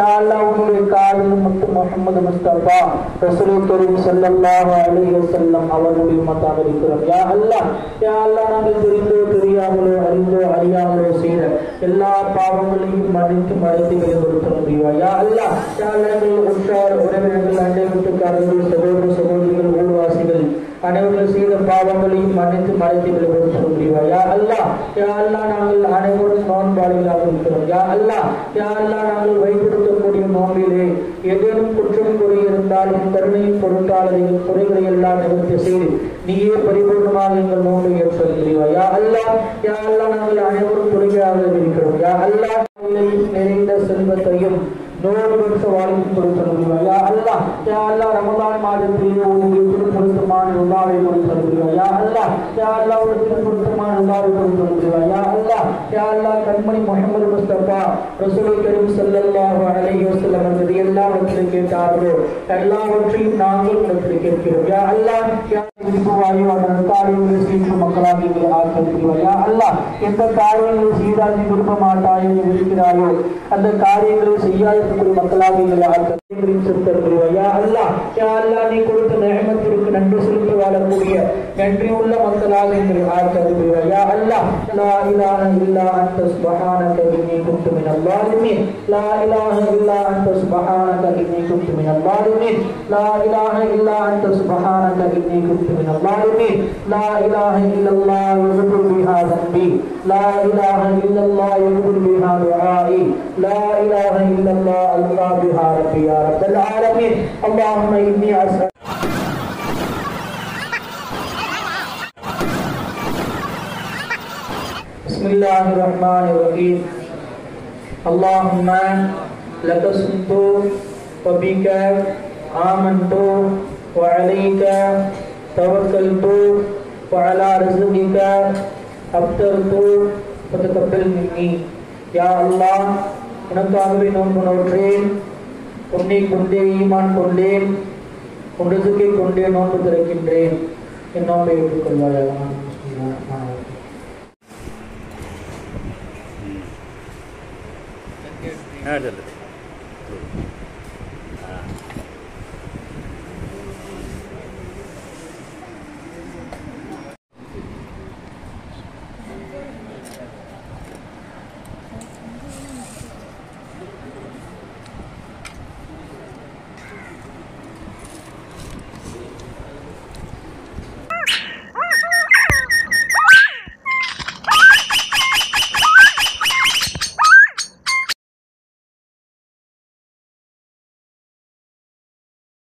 या अल्लाह उन्होंने कायल मुत्त मोहम्मद मुस्तफा रसूल करीम सल्लल्लाहु अलैहि वसल्லம் அவர்களுடைய உம்மத்தாக இருக்கிறோம். யா அல்லாஹ் நாங்கள் தெரிந்தோ தெரியாமலோ அறிந்தோ அறியாமலோ செய்த எல்லா பாவங்களையும் மன்னித்து வெளிப்படுத்தணும். யா அல்லாஹ் எங்கள் உற்றார் உறவினர்கள் அண்டை வீட்டுக்காரர்கள் சகோதர சகோதரிகள் ஊர்வாசிகள் அனைவர்கள் செய்த பாவங்களையும் மன்னித்து வெளிப்படுத்தணும். யா அல்லாஹ் நாங்கள் அனைவரும் நோன்பாளிகளாக இருக்கிறோம். யா அல்லாஹ் நாங்கள் வைத்திருக்கக்கூடிய நோம்பிலே ஏதேனும் குற்றம் குறை இருந்தாலும் கருணையின் பொருட்டாளர்கள் குறைகளை எல்லாம் நிவர்த்தி செய்து நீயே பரிபூர்ணமாக எங்கள் நோன்பை ஏற்படுத்துகிறீவா. யா அல்லாஹ் நாங்கள் அனைவரும் துறையாக இருக்கிறோம். யா அல்லாஹ் நிறைந்த செல்வத்தையும் நோடு பெற்ற வாழ்க்கை கொடுத்திருக்கிறோம். யா அல்லாஹ் ரமலான் மாதத்திலே ஒரு திருப்பொருத்தமான உலாவை கொடுத்திருக்கிறோம். யா அல்லாஹ் ஒரு திருப்பொருத்தமான உலாவை கொடுத்திருக்கிறோம். யா அல்லாஹ் கண்மணி முஹம்மது முஸ்தபா ரசூல் கரீம் ஸல்லல்லாஹு அலைஹி வஸல்லம் அவர்கள் எல்லாவற்றையும் கேட்டார்களோ எல்லாவற்றையும் நாங்கள் உனக்கு கேட்கிறோம். யா அல்லாஹ் விரும்புவாயோ அந்த காரியங்களை செய்து மக்களாக எங்களை ஆக்கியிருக்கிறோம். யா அல்லாஹ் எந்த காரியங்களை செய்தால் நீ விரும்ப மாட்டாயோ நீ இருக்கிறாயோ அந்த காரியங்களை செய்யாத மக்களாக எங்களை ஆக்கியிருக்கிறோம். யா அல்லாஹ் நீ கொடுத்த நிஅமத்திற்கு நன்றி செலுத்தி வாழக்கூடிய நன்றி உள்ள மக்களாக எங்களை ஆக்கியிருக்கிறோம். யா அல்லாஹ் லா இலாஹ இல்லா அன்த சுப்ஹானக இன்னி குன்து மினல் ஸாலிமீன். லா இலாஹ இல்லா அன்த சுப்ஹானக இன்னி குன்து மினல் ஸாலிமீன். லா இலாஹ இல்லா அன்த சுப்ஹானக இன்னி குன்து மினல் ஸாலிமீன். லா இலாஹ இல்லல்லாஹ் யக்ஃபிரு பிஹா ذنبي. லா இலாஹ இல்லல்லாஹ் யக்ஃபிரு பிஹா துஆஇ. லா இலாஹ இல்லல்லாஹ் அல்கா பிஹா ரப்பி யா ரப்பல் ஆலமீன். اللهم إني أسأل بسم الله الرحمن الرحيم. اللهم لك صمت وبك آمنت وعليك توكلت وعلى رزقك أفطرت فتقبل مني. يا الله உனக்காகவே நோன்பு நோற்றேன், உன்னை கொண்டே ஈமான் கொண்டேன், உன் ரிஸ்கை கொண்டே நோன்பு திறக்கின்றேன், என் நோன்பை ஏற்றுக்கொள்வாயாக.